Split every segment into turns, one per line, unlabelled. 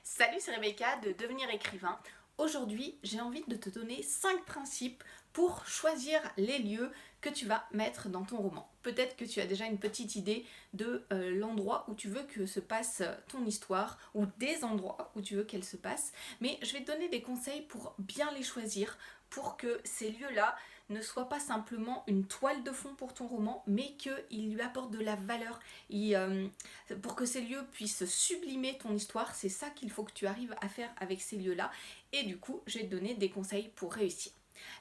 Salut, c'est Rebecca de Devenir écrivain. Aujourd'hui, j'ai envie de te donner 5 principes pour choisir les lieux que tu vas mettre dans ton roman. Peut-être que tu as déjà une petite idée de l'endroit où tu veux que se passe ton histoire ou des endroits où tu veux qu'elle se passe, mais je vais te donner des conseils pour bien les choisir, pour que ces lieux-là ne soient pas simplement une toile de fond pour ton roman, mais qu'ils lui apportent de la valeur. Pour que ces lieux puissent sublimer ton histoire, c'est ça qu'il faut que tu arrives à faire avec ces lieux-là. Et du coup, je vais te donner des conseils pour réussir.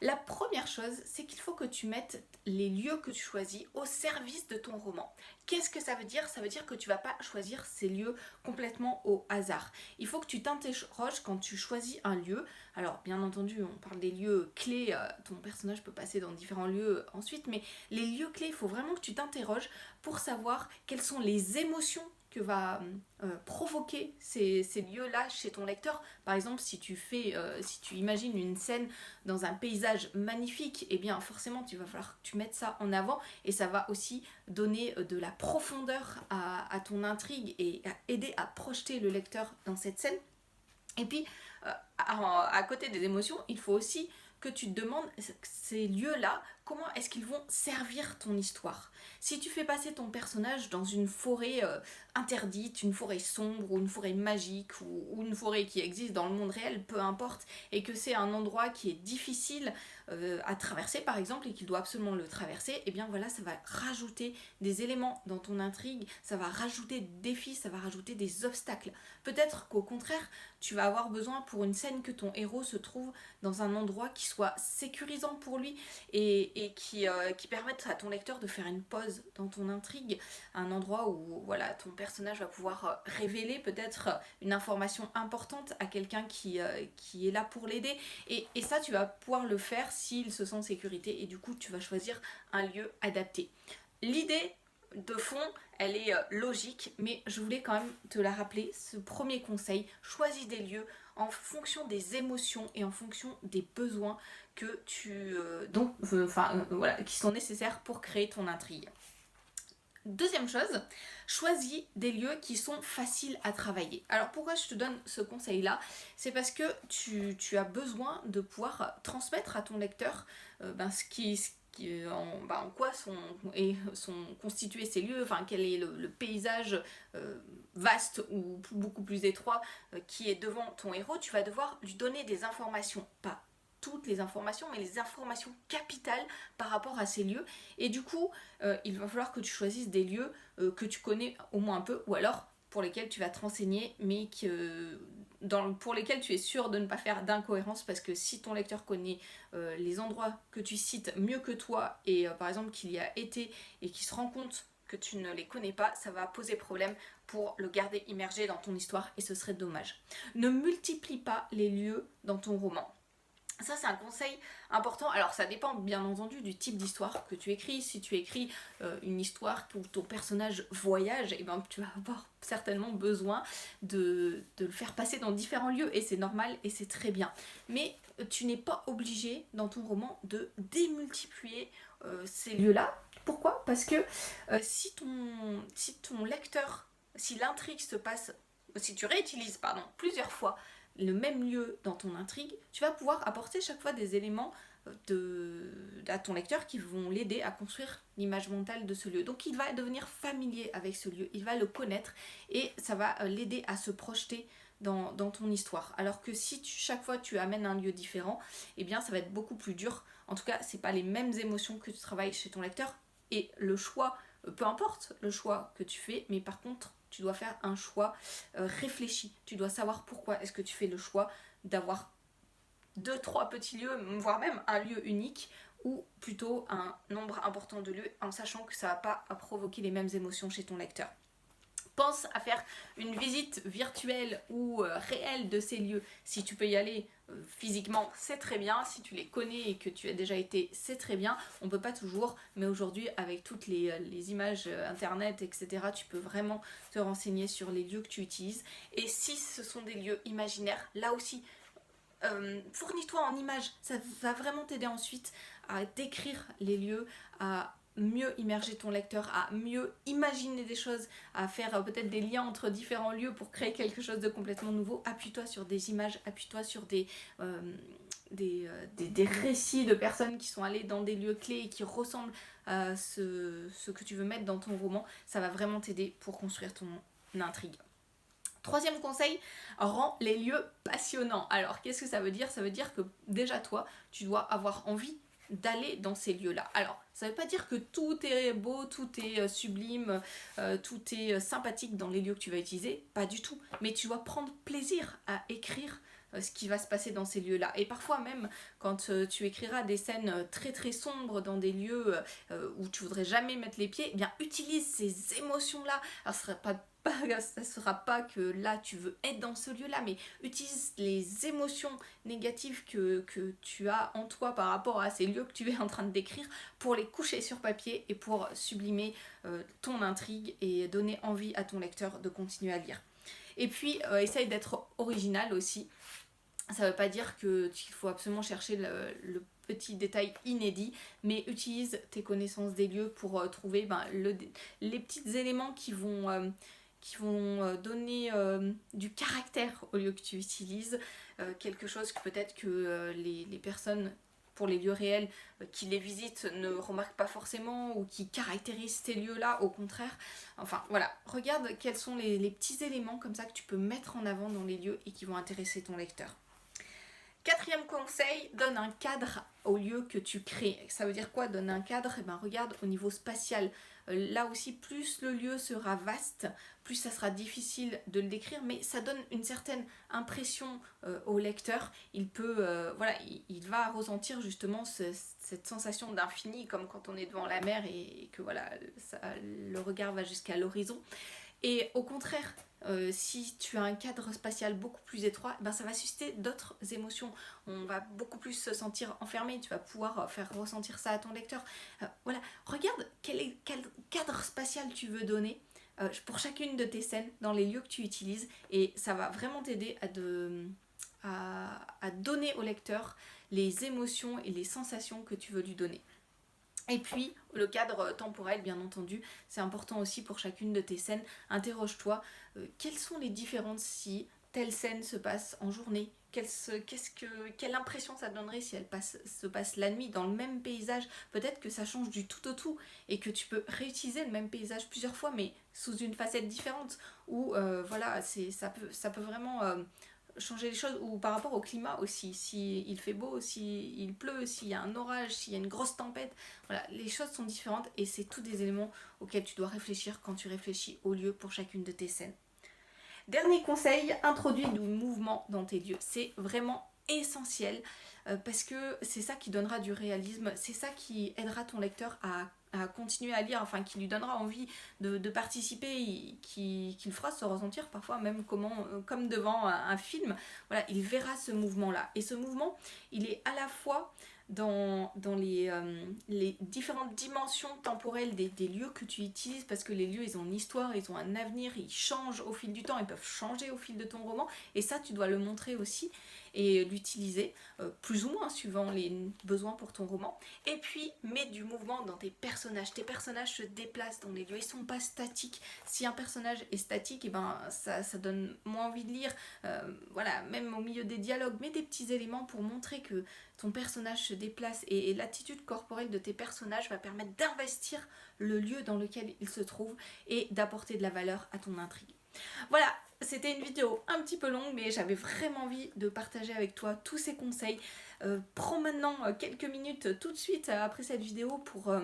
La première chose, c'est qu'il faut que tu mettes les lieux que tu choisis au service de ton roman. Qu'est-ce que ça veut dire? Ça veut dire que tu vas pas choisir ces lieux complètement au hasard. Il faut que tu t'interroges quand tu choisis un lieu. Alors, bien entendu, on parle des lieux clés. Ton personnage peut passer dans différents lieux ensuite, mais les lieux clés, il faut vraiment que tu t'interroges pour savoir quelles sont les émotions que va provoquer ces lieux-là chez ton lecteur. Par exemple, si tu imagines une scène dans un paysage magnifique, eh bien forcément tu vas falloir que tu mettes ça en avant et ça va aussi donner de la profondeur à ton intrigue et aider à projeter le lecteur dans cette scène. Et puis, à côté des émotions, il faut aussi que tu te demandes ces lieux-là, comment est-ce qu'ils vont servir ton histoire. Si tu fais passer ton personnage dans une forêt interdite, une forêt sombre ou une forêt magique ou une forêt qui existe dans le monde réel, peu importe, et que c'est un endroit qui est difficile à traverser par exemple et qu'il doit absolument le traverser, et bien voilà, ça va rajouter des éléments dans ton intrigue, ça va rajouter des défis, ça va rajouter des obstacles. Peut-être qu'au contraire, tu vas avoir besoin pour une scène que ton héros se trouve dans un endroit qui soit sécurisant pour lui et qui permette à ton lecteur de faire une pause dans ton intrigue, un endroit où voilà, ton personnage va pouvoir révéler peut-être une information importante à quelqu'un qui est là pour l'aider. Et ça, tu vas pouvoir le faire s'il se sent en sécurité et du coup, tu vas choisir un lieu adapté. L'idée de fond, elle est logique, mais je voulais quand même te la rappeler, ce premier conseil, choisis des lieux en fonction des émotions et en fonction des besoins que voilà, qui sont nécessaires pour créer ton intrigue. Deuxième chose, choisis des lieux qui sont faciles à travailler. Alors pourquoi je te donne ce conseil-là? C'est parce que tu as besoin de pouvoir transmettre à ton lecteur en quoi sont constitués ces lieux, enfin quel est le paysage vaste ou beaucoup plus étroit qui est devant ton héros. Tu vas devoir lui donner des informations, pas toutes les informations, mais les informations capitales par rapport à ces lieux. Et du coup, il va falloir que tu choisisses des lieux que tu connais au moins un peu, ou alors pour lesquels tu vas te renseigner, mais pour lesquels tu es sûr de ne pas faire d'incohérence, parce que si ton lecteur connaît les endroits que tu cites mieux que toi, et par exemple qu'il y a été, et qu'il se rend compte que tu ne les connais pas, ça va poser problème pour le garder immergé dans ton histoire, et ce serait dommage. Ne multiplie pas les lieux dans ton roman. Ça, c'est un conseil important. Alors, ça dépend bien entendu du type d'histoire que tu écris. Si tu écris une histoire où ton personnage voyage, eh ben, tu vas avoir certainement besoin de le faire passer dans différents lieux. Et c'est normal et c'est très bien. Mais tu n'es pas obligé, dans ton roman, de démultiplier ces lieux-là. Pourquoi? Parce que si ton lecteur, si l'intrigue se passe, si tu réutilises plusieurs fois le même lieu dans ton intrigue, tu vas pouvoir apporter chaque fois des éléments à ton lecteur qui vont l'aider à construire l'image mentale de ce lieu. Donc il va devenir familier avec ce lieu, il va le connaître et ça va l'aider à se projeter dans ton histoire. Alors que si chaque fois tu amènes un lieu différent, eh bien ça va être beaucoup plus dur. En tout cas, c'est pas les mêmes émotions que tu travailles chez ton lecteur et le choix, peu importe le choix que tu fais, mais par contre tu dois faire un choix réfléchi. Tu dois savoir pourquoi est-ce que tu fais le choix d'avoir deux, trois petits lieux, voire même un lieu unique, ou plutôt un nombre important de lieux, en sachant que ça ne va pas provoquer les mêmes émotions chez ton lecteur. Pense à faire une visite virtuelle ou réelle de ces lieux. Si tu peux y aller physiquement, c'est très bien. Si tu les connais et que tu as déjà été, c'est très bien. On ne peut pas toujours, mais aujourd'hui, avec toutes les images internet, etc., tu peux vraiment te renseigner sur les lieux que tu utilises. Et si ce sont des lieux imaginaires, là aussi, fournis-toi en images. Ça va vraiment t'aider ensuite à décrire les lieux, à mieux immerger ton lecteur, à mieux imaginer des choses, à faire peut-être des liens entre différents lieux pour créer quelque chose de complètement nouveau. Appuie-toi sur des images, appuie-toi sur des récits de personnes qui sont allées dans des lieux clés et qui ressemblent à ce que tu veux mettre dans ton roman. Ça va vraiment t'aider pour construire ton intrigue. Troisième conseil, rends les lieux passionnants. Alors, qu'est-ce que ça veut dire? Ça veut dire que déjà toi, tu dois avoir envie d'aller dans ces lieux-là. Alors, ça ne veut pas dire que tout est beau, tout est sublime, tout est sympathique dans les lieux que tu vas utiliser, pas du tout. Mais tu dois prendre plaisir à écrire ce qui va se passer dans ces lieux-là. Et parfois même, quand tu écriras des scènes très très sombres dans des lieux où tu voudrais jamais mettre les pieds, eh bien utilise ces émotions-là. Alors, ça ne sera pas que là tu veux être dans ce lieu-là, mais utilise les émotions négatives que tu as en toi par rapport à ces lieux que tu es en train de décrire pour les coucher sur papier et pour sublimer ton intrigue et donner envie à ton lecteur de continuer à lire. Et puis, essaye d'être original aussi. Ça ne veut pas dire qu'il faut absolument chercher le petit détail inédit, mais utilise tes connaissances des lieux pour trouver les petits éléments qui vont donner du caractère au lieu que tu utilises, quelque chose que peut-être que les personnes pour les lieux réels qui les visitent ne remarquent pas forcément ou qui caractérisent ces lieux-là, au contraire. Enfin voilà, regarde quels sont les petits éléments comme ça que tu peux mettre en avant dans les lieux et qui vont intéresser ton lecteur. Quatrième conseil, donne un cadre au lieu que tu crées. Ça veut dire quoi, donne un cadre? Regarde au niveau spatial. Là aussi, plus le lieu sera vaste, plus ça sera difficile de le décrire, mais ça donne une certaine impression au lecteur. Il va ressentir justement cette sensation d'infini, comme quand on est devant la mer et que le regard va jusqu'à l'horizon. Et au contraire, si tu as un cadre spatial beaucoup plus étroit, ça va susciter d'autres émotions. On va beaucoup plus se sentir enfermé, tu vas pouvoir faire ressentir ça à ton lecteur. Regarde quel cadre spatial tu veux donner pour chacune de tes scènes dans les lieux que tu utilises et ça va vraiment t'aider à donner au lecteur les émotions et les sensations que tu veux lui donner. Et puis, le cadre temporel, bien entendu, c'est important aussi pour chacune de tes scènes. Interroge-toi, quelles sont les différences si telle scène se passe en journée? Quelle impression ça donnerait si elle se passe la nuit dans le même paysage? Peut-être que ça change du tout au tout et que tu peux réutiliser le même paysage plusieurs fois, mais sous une facette différente. Ou ça peut vraiment changer les choses, ou par rapport au climat aussi, s'il fait beau, s'il pleut, s'il y a un orage, s'il y a une grosse tempête, les choses sont différentes et c'est tous des éléments auxquels tu dois réfléchir quand tu réfléchis au lieu pour chacune de tes scènes. Dernier conseil, introduis du mouvement dans tes lieux, c'est vraiment essentiel parce que c'est ça qui donnera du réalisme, c'est ça qui aidera ton lecteur à continuer à lire, enfin qui lui donnera envie de participer, qui le fera se ressentir parfois même comme devant un film. Il verra ce mouvement-là. Et ce mouvement, il est à la fois dans les différentes dimensions temporelles des lieux que tu utilises, parce que les lieux, ils ont une histoire, ils ont un avenir, ils changent au fil du temps, ils peuvent changer au fil de ton roman, et ça, tu dois le montrer aussi et l'utiliser plus ou moins suivant les besoins pour ton roman. Et puis mets du mouvement dans tes personnages se déplacent dans les lieux, ils sont pas statiques. Si un personnage est statique, ça donne moins envie de lire. Même au milieu des dialogues, mets des petits éléments pour montrer que ton personnage se déplace et l'attitude corporelle de tes personnages va permettre d'investir le lieu dans lequel ils se trouvent et d'apporter de la valeur à ton intrigue. Voilà, c'était une vidéo un petit peu longue, mais j'avais vraiment envie de partager avec toi tous ces conseils. Prends maintenant quelques minutes tout de suite après cette vidéo pour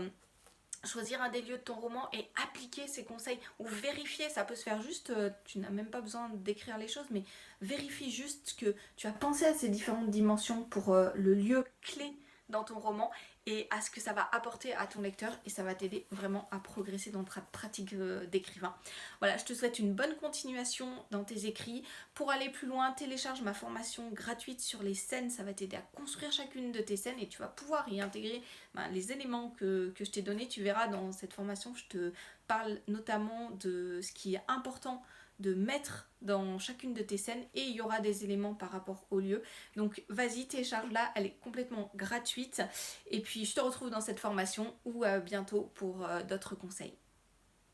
choisir un des lieux de ton roman et appliquer ces conseils ou vérifier, ça peut se faire juste, tu n'as même pas besoin d'écrire les choses, mais vérifie juste que tu as pensé à ces différentes dimensions pour le lieu clé dans ton roman et à ce que ça va apporter à ton lecteur et ça va t'aider vraiment à progresser dans ta pratique d'écrivain. Voilà, je te souhaite une bonne continuation dans tes écrits. Pour aller plus loin, télécharge ma formation gratuite sur les scènes, ça va t'aider à construire chacune de tes scènes et tu vas pouvoir y intégrer les éléments que je t'ai donnés. Tu verras dans cette formation, je te parle notamment de ce qui est important de mettre dans chacune de tes scènes et il y aura des éléments par rapport au lieu. Donc vas-y, télécharge-la, elle est complètement gratuite. Et puis je te retrouve dans cette formation ou bientôt pour d'autres conseils.